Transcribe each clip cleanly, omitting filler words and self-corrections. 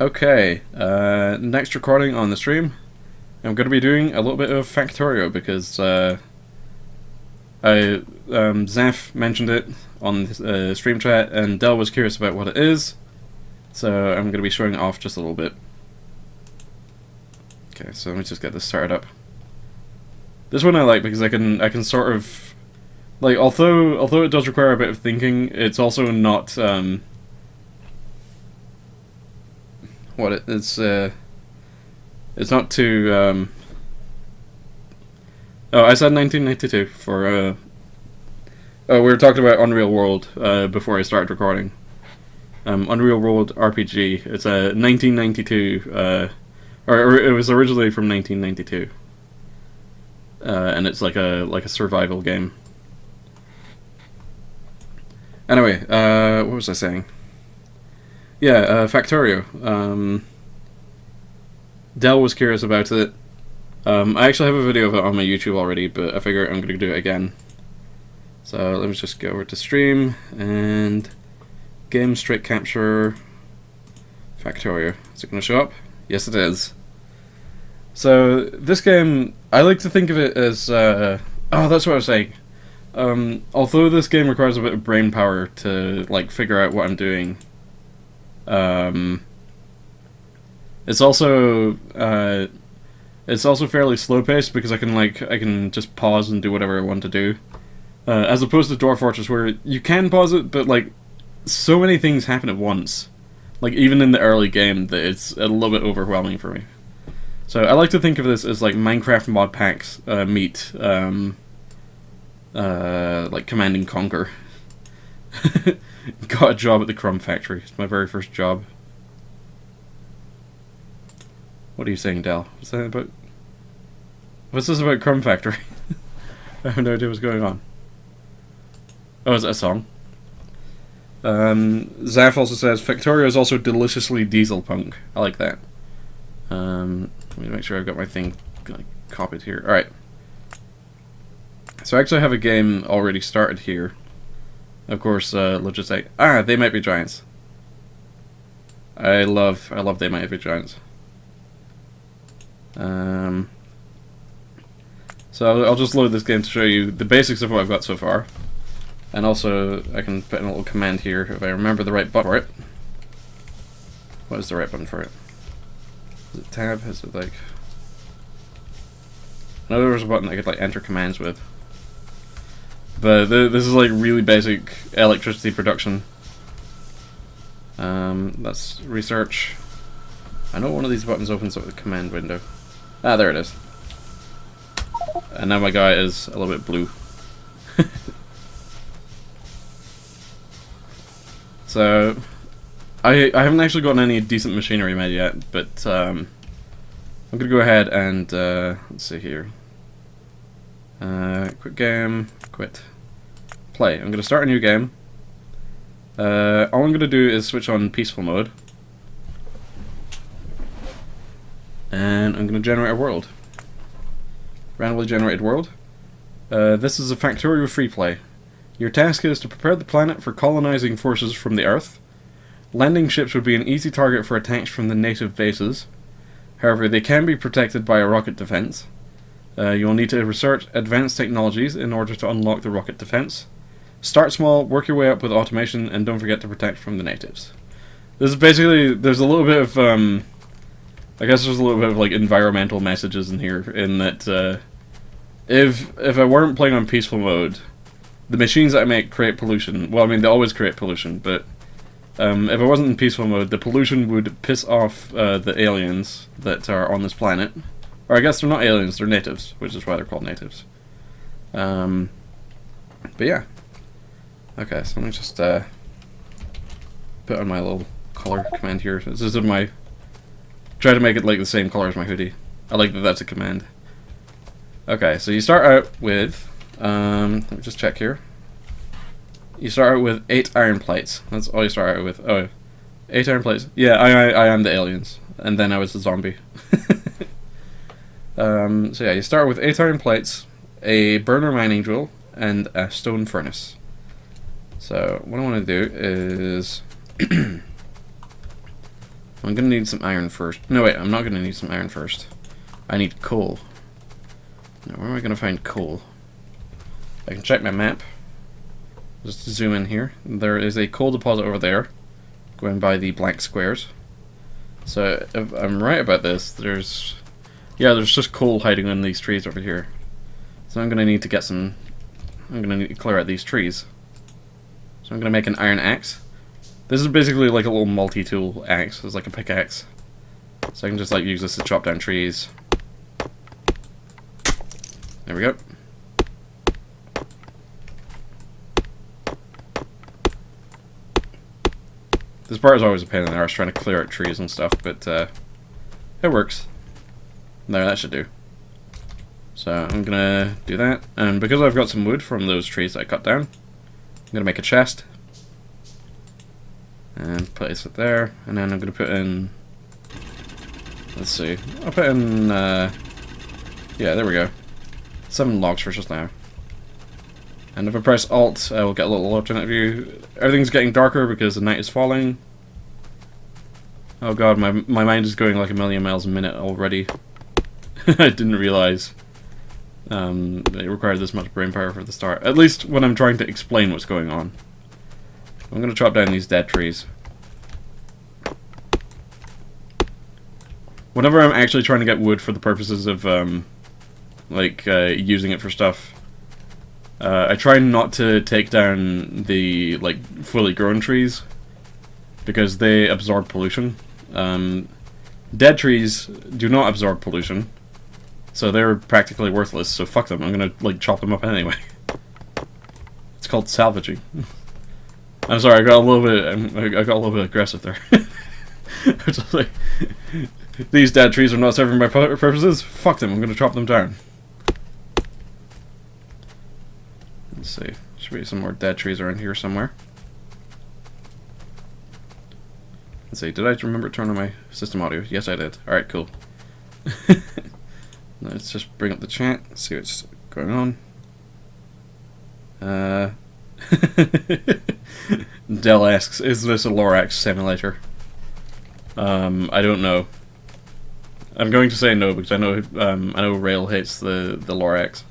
Okay, next recording on the stream, I'm going to be doing a little bit of Factorio because Zaf mentioned it on stream chat and Del was curious about what it is, so I'm going to be showing it off just a little bit. Okay, so let me just get this started up. This one I like because I can sort of, like, although it does require a bit of thinking, it's also not it's not too oh, I said 1992 for oh, we were talking about Unreal World before I started recording. Unreal World RPG. It's a 1992 or it was originally from 1992. And it's like a survival game. Anyway, what was I saying? Yeah, Factorio. Del was curious about it. I actually have a video of it on my YouTube already, but I figure I'm going to do it again. So let me just go over to stream and game straight capture Factorio. Is it going to show up? Yes, it is. So this game, I like to think of it as oh, that's what I was saying. Although this game requires a bit of brain power to like figure out what I'm doing, it's also fairly slow paced because I can just pause and do whatever I want to do, as opposed to Dwarf Fortress where you can pause it, but like so many things happen at once, like even in the early game, that it's a little bit overwhelming for me. So I like to think of this as like Minecraft mod packs meet like Command and Conquer. Got a job at the Crumb Factory. It's my very first job. What are you saying, Del? What's that about? What's this about Crumb Factory? I have no idea what's going on. Oh, is that a song? Zaf also says Factorio is also deliciously diesel punk. I like that. Let me make sure I've got my thing like copied here. Alright. So I actually have a game already started here. Of course, Logitech. Ah, They Might Be Giants. I love They Might Be Giants. So I'll just load this game to show you the basics of what I've got so far. And also, I can put in a little command here if I remember the right button for it. What is the right button for it? Is it tab? Is it like... I know there was a button I could like enter commands with. But this is like really basic electricity production. Let's research. I know one of these buttons opens up the command window. Ah, there it is. And now my guy is a little bit blue. So, I haven't actually gotten any decent machinery made yet, but I'm gonna go ahead and let's see here. Quit game, quit, play. I'm gonna start a new game. All I'm gonna do is switch on peaceful mode, and I'm gonna generate a world. Randomly generated world. This is a Factorio free play. Your task is to prepare the planet for colonizing forces from the Earth. Landing ships would be an easy target for attacks from the native bases. However, they can be protected by a rocket defense. You'll need to research advanced technologies in order to unlock the rocket defense. Start small, work your way up with automation, and don't forget to protect from the natives. This is basically, there's a little bit of, I guess there's a little bit of like environmental messages in here, in that if I weren't playing on peaceful mode, the machines that I make create pollution. Well, I mean, they always create pollution, but if I wasn't in peaceful mode, the pollution would piss off the aliens that are on this planet. Or I guess they're not aliens, they're natives, which is why they're called natives. But yeah. Okay, so let me just put on my little color command here. This is my... Try to make it like the same color as my hoodie. I like that that's a command. Okay, so you start out with... let me just check here. You start out with 8 iron plates. That's all you start out with. Oh, 8 iron plates. Yeah, I am the aliens. And then I was the zombie. So yeah, you start with 8 iron plates, a burner mining drill, and a stone furnace. So what I want to do is I'm gonna need some iron first. No, wait, I'm not gonna need some iron first. I need coal. Now, where am I gonna find coal? I can check my map. Just zoom in here. There is a coal deposit over there, going by the blank squares. So, if I'm right about this, there's just coal hiding in these trees over here. So I'm gonna need to get some... I'm gonna need to clear out these trees. So I'm gonna make an iron axe. This is basically like a little multi-tool axe. It's like a pickaxe. So I can just like use this to chop down trees. There we go. This part is always a pain in the arse trying to clear out trees and stuff, but it works. There, that should do. So I'm gonna do that, and because I've got some wood from those trees that I cut down, I'm gonna make a chest. And place it there, and then I'm gonna put in... Let's see, I'll put in... yeah, there we go. 7 logs for just now. And if I press Alt, I will get a little alternate view. Everything's getting darker because the night is falling. Oh god, my mind is going like a million miles a minute already. I didn't realize it required this much brain power for the start. At least when I'm trying to explain what's going on. I'm going to chop down these dead trees. Whenever I'm actually trying to get wood for the purposes of using it for stuff, I try not to take down the fully grown trees because they absorb pollution. Dead trees do not absorb pollution, so they're practically worthless. So fuck them. I'm gonna chop them up anyway. It's called salvaging. I'm sorry. I got a little bit aggressive there. Just like, these dead trees are not serving my purposes. Fuck them. I'm gonna chop them down. Let's see. Should be some more dead trees around here somewhere. Let's see. Did I remember to turn on my system audio? Yes, I did. Alright, cool. Let's just bring up the chat, see what's going on. Dell asks, is this a Lorax simulator? I don't know. I'm going to say no because I know Rail hates the Lorax.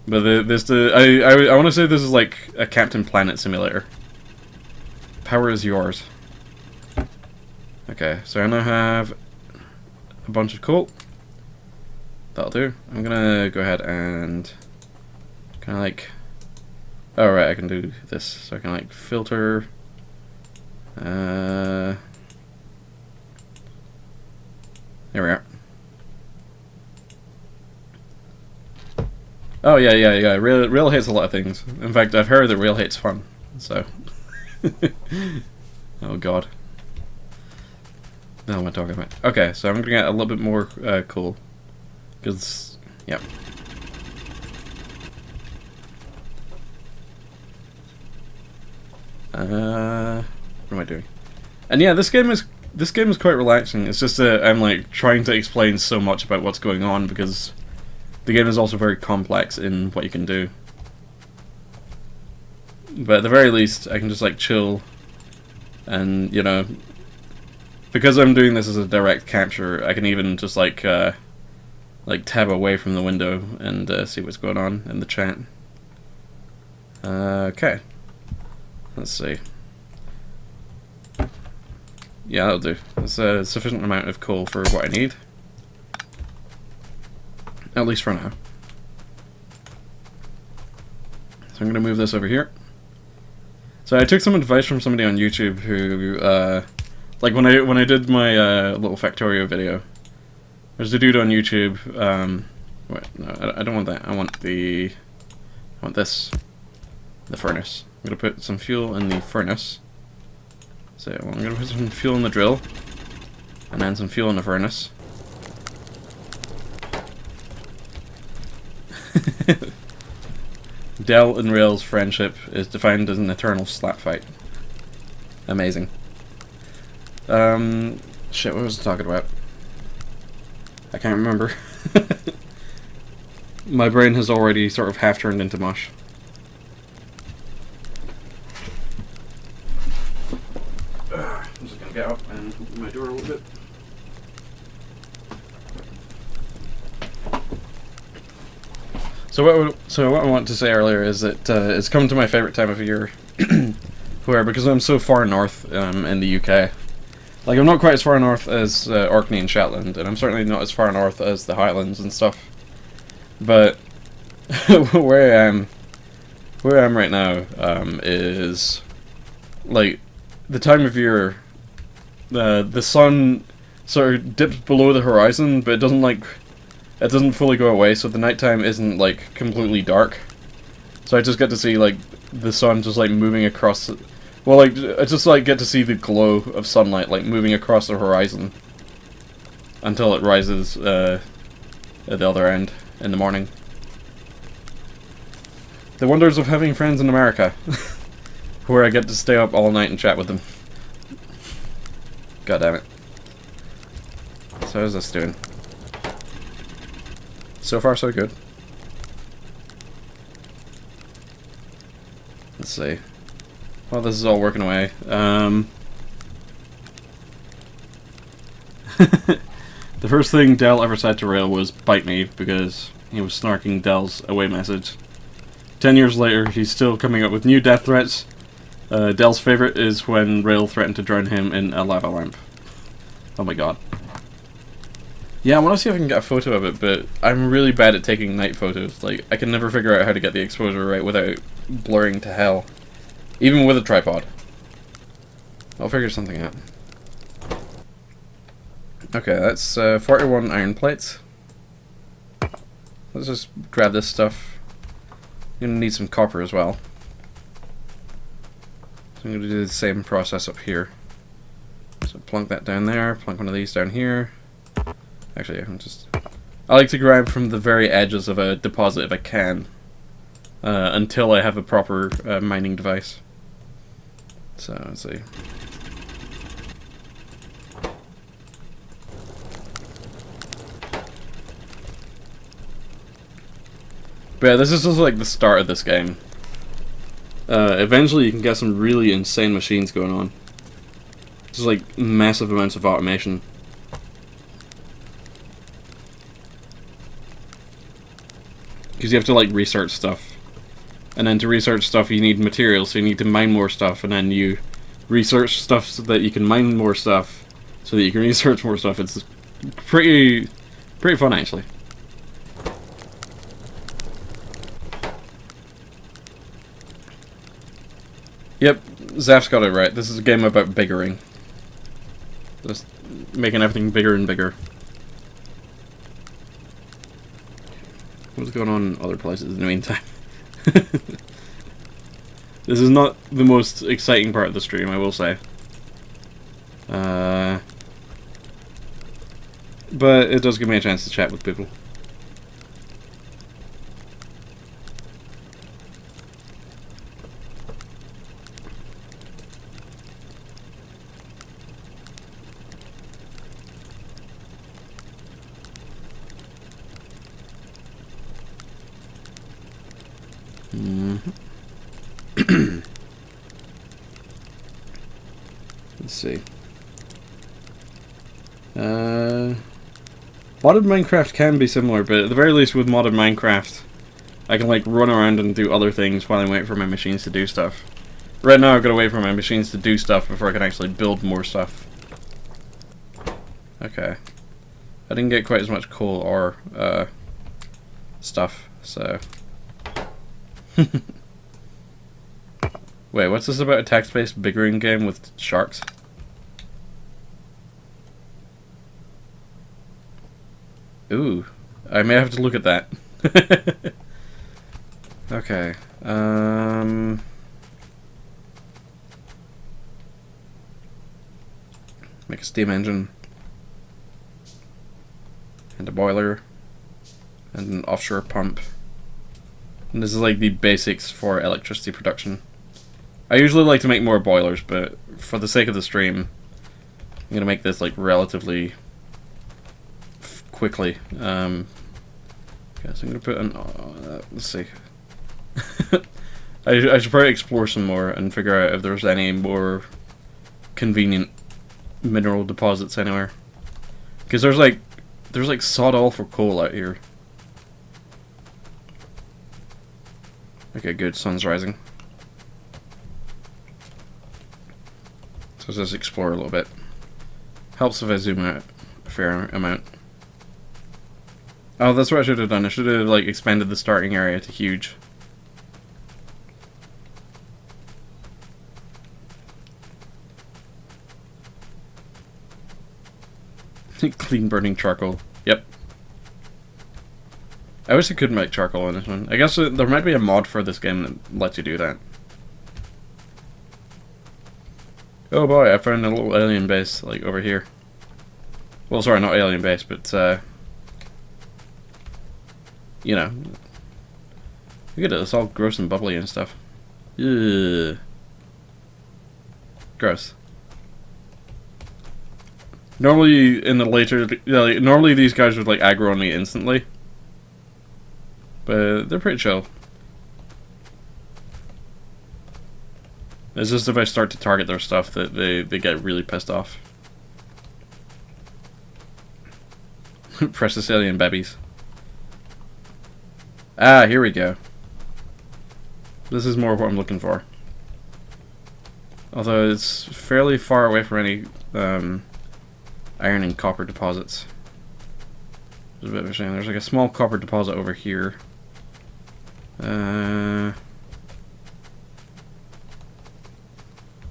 But I want to say this is like a Captain Planet simulator. Power is yours. Okay, so I now have a bunch of coal. That'll do. I'm gonna go ahead and kind of oh right, I can do this. So I can filter. There we are. Oh yeah. Rail hates a lot of things. In fact, I've heard that Rail hates fun. So. Oh god. No, what am I talking about? Okay, so I'm gonna get a little bit more coal. Because, yeah. What am I doing? And yeah, this game is quite relaxing. It's just that I'm trying to explain so much about what's going on because the game is also very complex in what you can do. But at the very least, I can just chill, and because I'm doing this as a direct capture, I can even just tab away from the window and see what's going on in the chat. Okay, let's see. Yeah, that'll do. That's a sufficient amount of coal for what I need, at least for now. So I'm going to move this over here. So I took some advice from somebody on YouTube who, when I did my little Factorio video, there's a dude on YouTube. Wait, no, I don't want that. I want this, the furnace. I'm gonna put some fuel in the furnace. So I'm gonna put some fuel in the drill, and then some fuel in the furnace. Dell and Rail's friendship is defined as an eternal slap fight. Amazing. Shit, what was I talking about? I can't remember. My brain has already sort of half turned into mush. I'm just gonna get up and open my door a little bit. So what I want to say earlier is that it's come to my favourite time of year, where because I'm so far north in the UK, like I'm not quite as far north as Orkney and Shetland, and I'm certainly not as far north as the Highlands and stuff, but where I am right now is like the time of year. The sun sort of dips below the horizon, but it doesn't fully go away, so the nighttime isn't like completely dark. So I just get to see like the sun just like moving across. Well, like I just like get to see the glow of sunlight like moving across the horizon until it rises at the other end in the morning. The wonders of having friends in America, where I get to stay up all night and chat with them. God damn it. So how's this doing? So far, so good. Let's see. Well, this is all working away. The first thing Dell ever said to Rail was "bite me" because he was snarking Dell's away message. 10 years later, he's still coming up with new death threats. Dell's favorite is when Rail threatened to drown him in a lava lamp. Oh my god. Yeah, I want to see if I can get a photo of it, but I'm really bad at taking night photos. Like, I can never figure out how to get the exposure right without blurring to hell. Even with a tripod. I'll figure something out. Okay, that's 41 iron plates. Let's just grab this stuff. You're gonna need some copper as well. So I'm gonna do the same process up here. So plunk that down there, plunk one of these down here. Actually, I like to grab from the very edges of a deposit if I can, until I have a proper mining device. So, let's see. But yeah, this is just like the start of this game. Eventually you can get some really insane machines going on. Just like massive amounts of automation. Because you have to like research stuff. And then to research stuff you need materials, so you need to mine more stuff, and then you research stuff so that you can mine more stuff, so that you can research more stuff. It's pretty fun actually. Yep, Zaf's got it right. This is a game about biggering. Just making everything bigger and bigger. What's going on in other places in the meantime? This is not the most exciting part of the stream, I will say. But it does give me a chance to chat with people. Let's see. Modded Minecraft can be similar, but at the very least with modded Minecraft, I can like run around and do other things while I wait for my machines to do stuff. Right now I've got to wait for my machines to do stuff before I can actually build more stuff. Okay. I didn't get quite as much coal or stuff, so... Wait, what's this about a text-based biggering game with sharks? Ooh, I may have to look at that. Okay, make a steam engine. And a boiler. And an offshore pump. And this is like the basics for electricity production. I usually like to make more boilers, but for the sake of the stream, I'm gonna make this like relatively quickly. Okay, so I'm gonna put an. Let's see. I should probably explore some more and figure out if there's any more convenient mineral deposits anywhere. Because there's like sod awful coal out here. Okay, good. Sun's rising. So let's just explore a little bit. Helps if I zoom out a fair amount. Oh, that's what I should have done. I should have like expanded the starting area to huge. Clean burning charcoal. Yep. I wish I could make charcoal in this one. I guess there might be a mod for this game that lets you do that. Oh boy, I found a little alien base, like, over here. Well, sorry, not alien base, but, you know. Look at it, it's all gross and bubbly and stuff. Ugh. Gross. Normally, in the later, normally these guys would, like, aggro on me instantly. But they're pretty chill. It's just if I start to target their stuff that they get really pissed off. Precious alien babies. Ah, here we go. This is more what I'm looking for. Although it's fairly far away from any iron and copper deposits. There's a bit of a shame. There's like a small copper deposit over here. At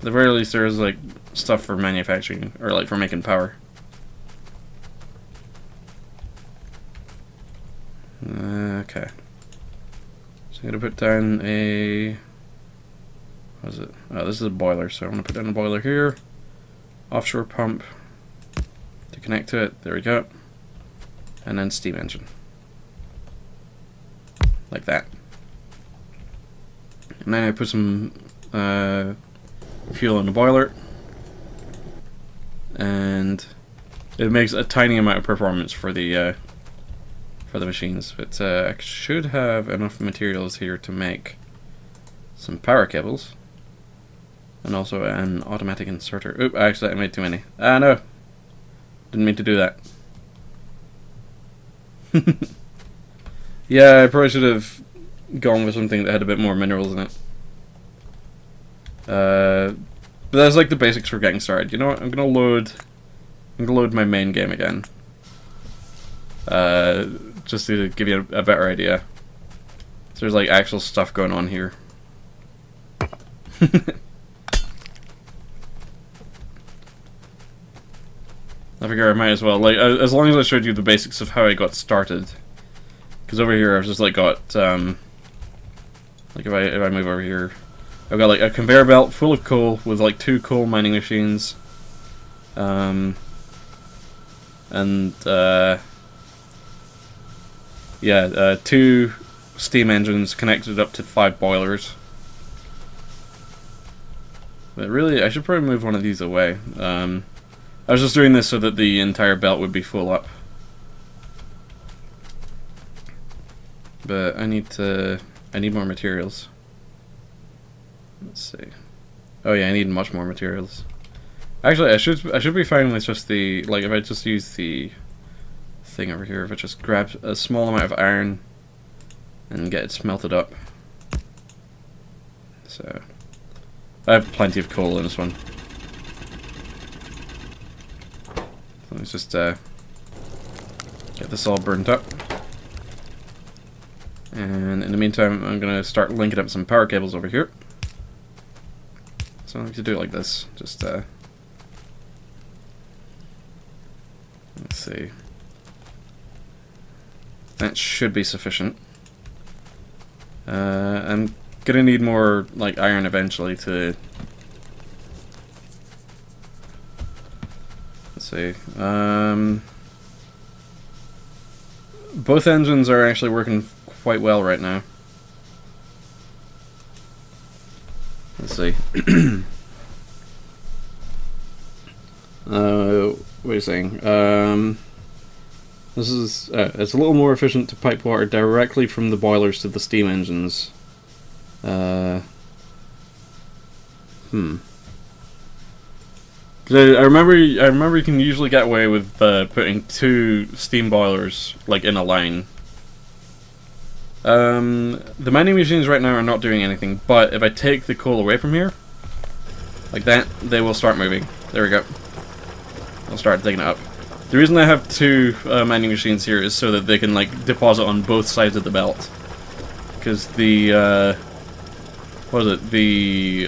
the very least, there's like stuff for manufacturing, or like for making power. Okay. So I'm gonna put down a. What is it? Oh, this is a boiler, so I'm gonna put down a boiler here. Offshore pump to connect to it. There we go. And then steam engine. Like that. And then I put some fuel in the boiler, and it makes a tiny amount of performance for the machines. But I should have enough materials here to make some power cables, and also an automatic inserter. Oop! Actually, I made too many. Ah, no, didn't mean to do that. Yeah, I probably should have gone with something that had a bit more minerals in it. But that's like the basics for getting started. You know what? I'm gonna load my main game again. Just to give you a better idea. So there's like actual stuff going on here. I figure I might as well, like, as long as I showed you the basics of how I got started. Because over here I've just like got, like if I move over here, I've got like a conveyor belt full of coal with like 2 coal mining machines, and yeah, 2 steam engines connected up to 5 boilers. But really, I should probably move one of these away. I was just doing this so that the entire belt would be full up. But I need more materials. Let's see. Oh yeah, I need much more materials. Actually, I should be fine with just the, like, if I just use the thing over here, if I just grab a small amount of iron and get it smelted up. So I have plenty of coal in this one. So let's just get this all burnt up. And in the meantime, I'm going to start linking up some power cables over here. So I like to do it like this. Just, let's see. That should be sufficient. I'm going to need more, like, iron eventually to... Let's see. Both engines are actually working quite well right now. Let's see. What are you saying? This is it's a little more efficient to pipe water directly from the boilers to the steam engines. Because I remember you can usually get away with putting 2 steam boilers like in a line. The mining machines right now are not doing anything, but if I take the coal away from here, like that, they will start moving. There we go. They'll start digging it up. The reason I have 2 mining machines here is so that they can like deposit on both sides of the belt. Because the what is it? The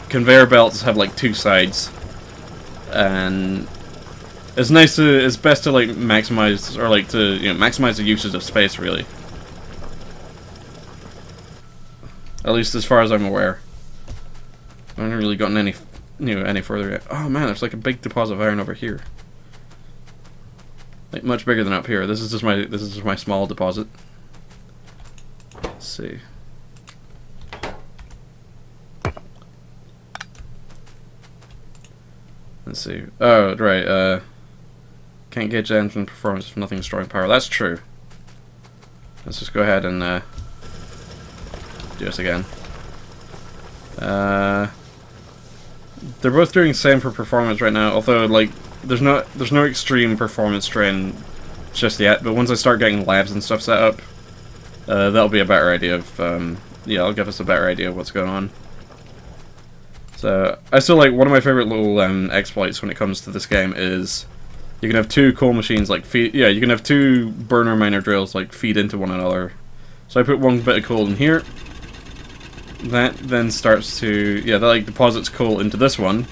conveyor belts have like 2 sides, and it's best to like maximize, or like to, you know, maximize the usage of space, really. At least as far as I'm aware. I haven't really gotten any, any further yet. Oh man, there's like a big deposit of iron over here. Like much bigger than up here. This is just my small deposit. Let's see. Let's see. Oh, right, can't gauge engine performance if nothing's drawing power. That's true. Let's just go ahead and do this again. They're both doing the same for performance right now, although like there's no extreme performance drain just yet, but once I start getting labs and stuff set up, that'll be a better idea of yeah, it'll give us a better idea of what's going on. So, I still like, one of my favorite little exploits when it comes to this game is you can have 2 coal machines like you can have 2 burner miner drills like feed into one another. So I put 1 bit of coal in here. That then starts to, that like deposits coal into this one,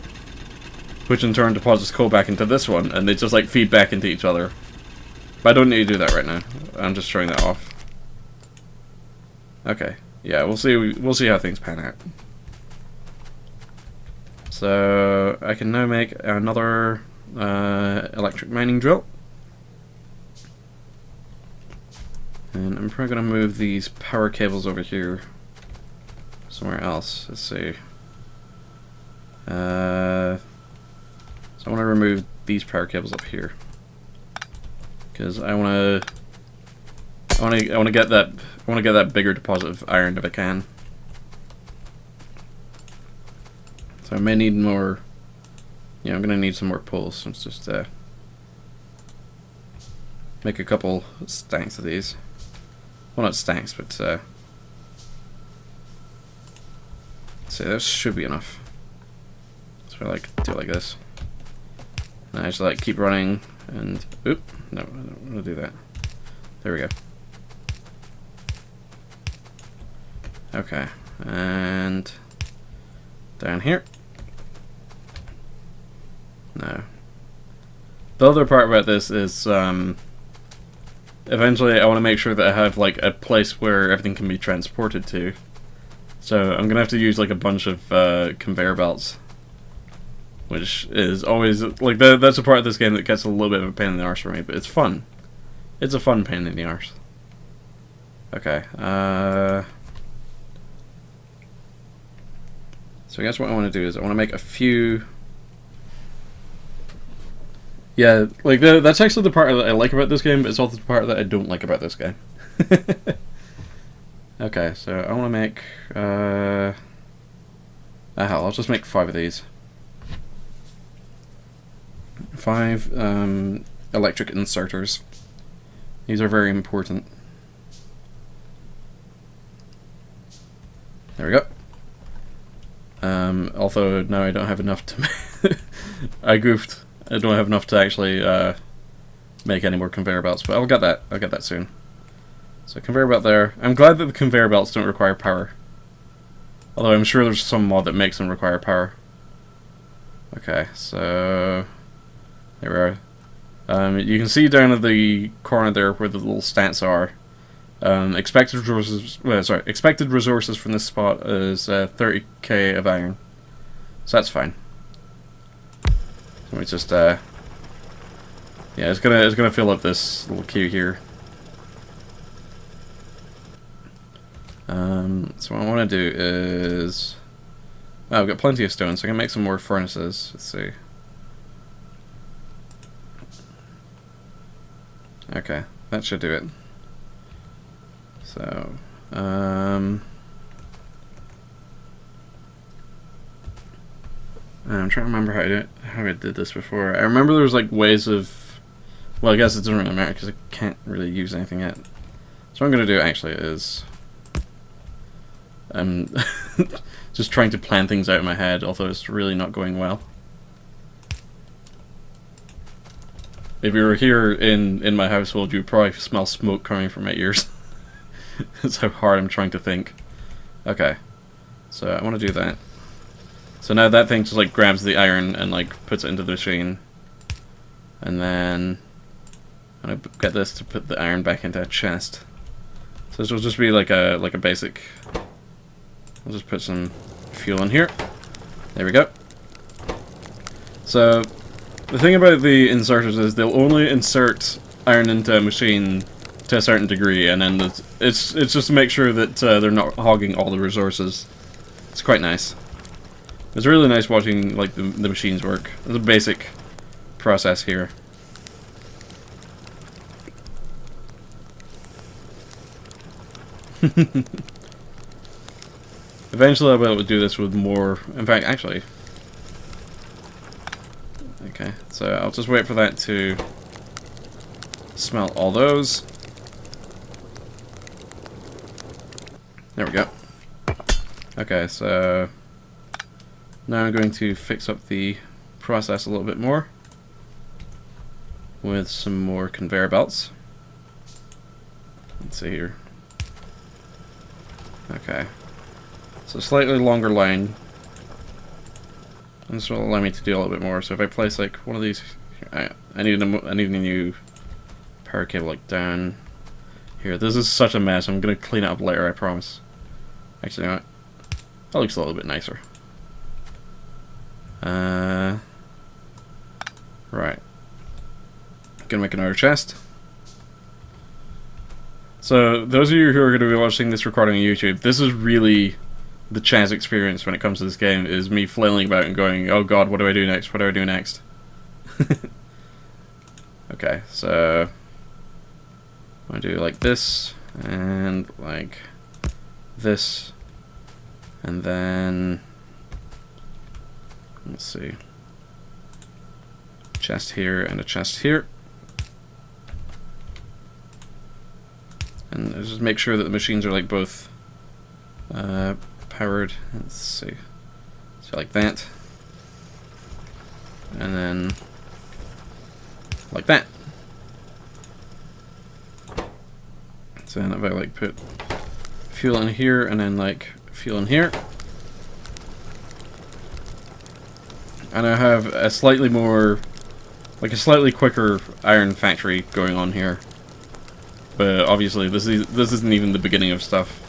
which in turn deposits coal back into this one, and they just like feed back into each other. But I don't need to do that right now. I'm just showing that off. Okay, yeah, we'll see how things pan out. So I can now make another electric mining drill, and I'm probably going to move these power cables over here somewhere else. Let's see. So I want to remove these power cables up here because I want to get that bigger deposit of iron if I can. So I may need more. Yeah, I'm gonna need some more pulls. So let's just make a couple stacks of these. Well, not stacks, but so this should be enough. So I like do it like this. And I just like keep running and oop. No, I don't want to do that. There we go. Okay, and down here. No. The other part about this is, eventually I want to make sure that I have like a place where everything can be transported to. So I'm gonna have to use like a bunch of conveyor belts, which is always like that's a part of this game that gets a little bit of a pain in the arse for me, but it's fun. It's a fun pain in the arse. Okay. So I guess what I want to do is I want to make a few. Yeah, like that's actually the part that I like about this game, but it's also the part that I don't like about this game. Okay, so I want to make. Hell, I'll just make 5 of these. 5 electric inserters. These are very important. There we go. Although now I don't have enough to. I goofed. I don't have enough to actually make any more conveyor belts, but I'll get that. I'll get that soon. So conveyor belt there. I'm glad that the conveyor belts don't require power. Although I'm sure there's some mod that makes them require power. Okay, so there we are. You can see down at the corner there where the little stats are. Expected resources. Well, sorry, expected resources from this spot is 30k of iron. So that's fine. Let me just yeah, it's gonna fill up this little queue here. So what I want to do is, oh, I've got plenty of stone, so I can make some more furnaces. Let's see. Okay, that should do it. So, I'm trying to remember how I did this before. I remember there was like ways of... Well, I guess it doesn't really matter because I can't really use anything yet. So what I'm going to do actually is... just trying to plan things out in my head, although it's really not going well. If you were here in my household, you'd probably smell smoke coming from my ears. That's how hard I'm trying to think. Okay, so I want to do that. So now that thing just like grabs the iron and like puts it into the machine, and then I'm gonna get this to put the iron back into a chest. So this will just be like a basic. I'll just put some fuel in here. There we go. So the thing about the inserters is they'll only insert iron into a machine to a certain degree, and then it's just to make sure that they're not hogging all the resources. It's quite nice. It's really nice watching like the machines work. It's a basic process here. Eventually I'll be able to do this with more... In fact, actually... Okay, so I'll just wait for that to smelt all those. There we go. Okay, so... Now I'm going to fix up the process a little bit more with some more conveyor belts. Let's see here. Okay. So slightly longer line. And this will allow me to do a little bit more. So if I place like one of these, I need a new power cable like down here. This is such a mess. I'm gonna clean it up later, I promise. Actually, you know what? That looks a little bit nicer. Right. Gonna make another chest. So those of you who are going to be watching this recording on YouTube, this is really the Chaz experience when it comes to this game, is me flailing about and going, oh god, what do I do next? What do I do next? Okay, so I do like this, and like this, and then let's see, chest here and a chest here. And just make sure that the machines are like both powered. Let's see. So like that. And then like that. So then if I like put fuel in here and then like fuel in here. And I have a slightly more, like a slightly quicker iron factory going on here. But obviously this isn't even the beginning of stuff.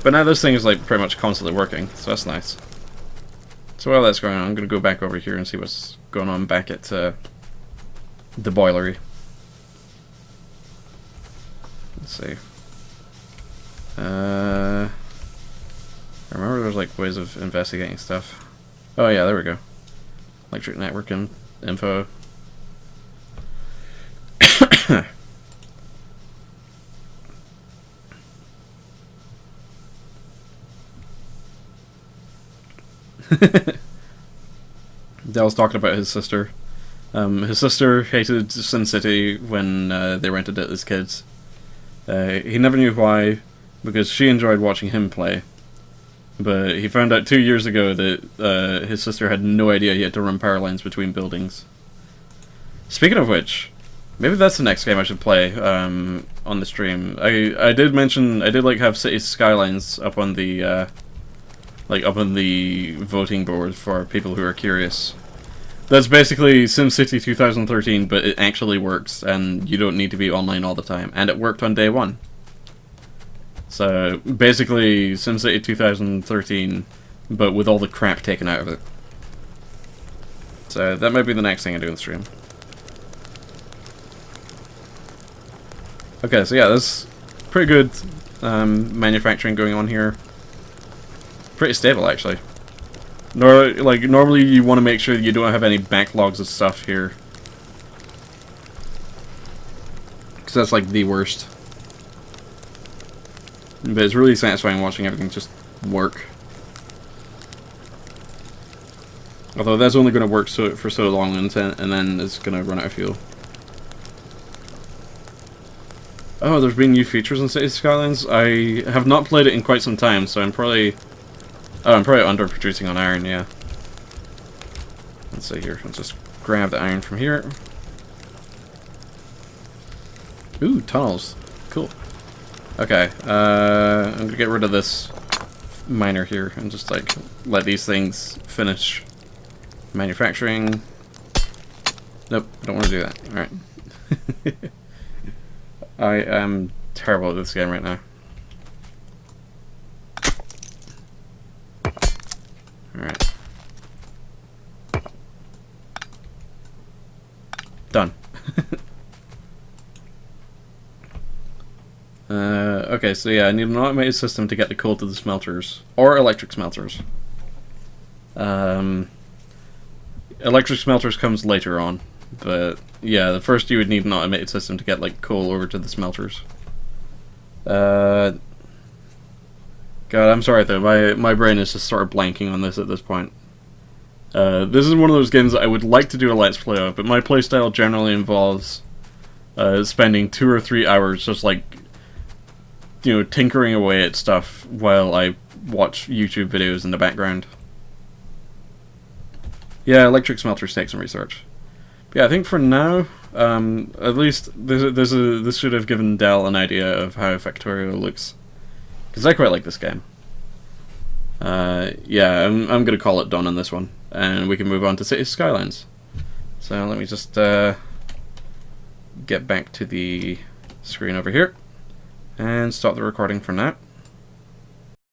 But now this thing is like pretty much constantly working, so that's nice. So while that's going on, I'm going to go back over here and see what's going on back at the boilery. Let's see. I remember there's like ways of investigating stuff. Oh yeah, there we go. Electric network and info. Dell's talking about his sister. His sister hated SimCity when they rented it as kids. He never knew why, because she enjoyed watching him play. But he found out 2 years ago that his sister had no idea he had to run power lines between buildings. Speaking of which, maybe that's the next game I should play on the stream. I did mention I did like have Cities Skylines up on the voting board for people who are curious. That's basically SimCity 2013, but it actually works, and you don't need to be online all the time. And it worked on day one. So basically SimCity 2013, but with all the crap taken out of it. So that might be the next thing I do on the stream. Okay, so yeah, there's pretty good manufacturing going on here. Pretty stable, actually. Normally you want to make sure you don't have any backlogs of stuff here, because that's like the worst. But it's really satisfying watching everything just work. Although that's only going to work for so long, and then it's going to run out of fuel. Oh, there's been new features in Cities Skylines. I have not played it in quite some time, so I'm probably... Oh, I'm probably underproducing on iron, yeah. Let's see here. Let's just grab the iron from here. Ooh, tunnels. Cool. Okay, I'm gonna get rid of this miner here and just, like, let these things finish manufacturing. Nope, I don't want to do that. Alright. I am terrible at this game right now. Alright. Done. Okay, so yeah, I need an automated system to get the coal to the smelters. Or electric smelters. Electric smelters comes later on. But yeah, the first you would need an automated system to get like coal over to the smelters. God, I'm sorry though, my brain is just sort of blanking on this at this point. This is one of those games that I would like to do a Let's Play of, but my playstyle generally involves spending 2 or 3 hours just like, you know, tinkering away at stuff while I watch YouTube videos in the background. Yeah, electric smelters take some research. But yeah, I think for now, at least this should have given Dell an idea of how Factorio looks. Because I quite like this game. Yeah, I'm going to call it done on this one. And we can move on to Cities Skylines. So let me just get back to the screen over here. And stop the recording for now.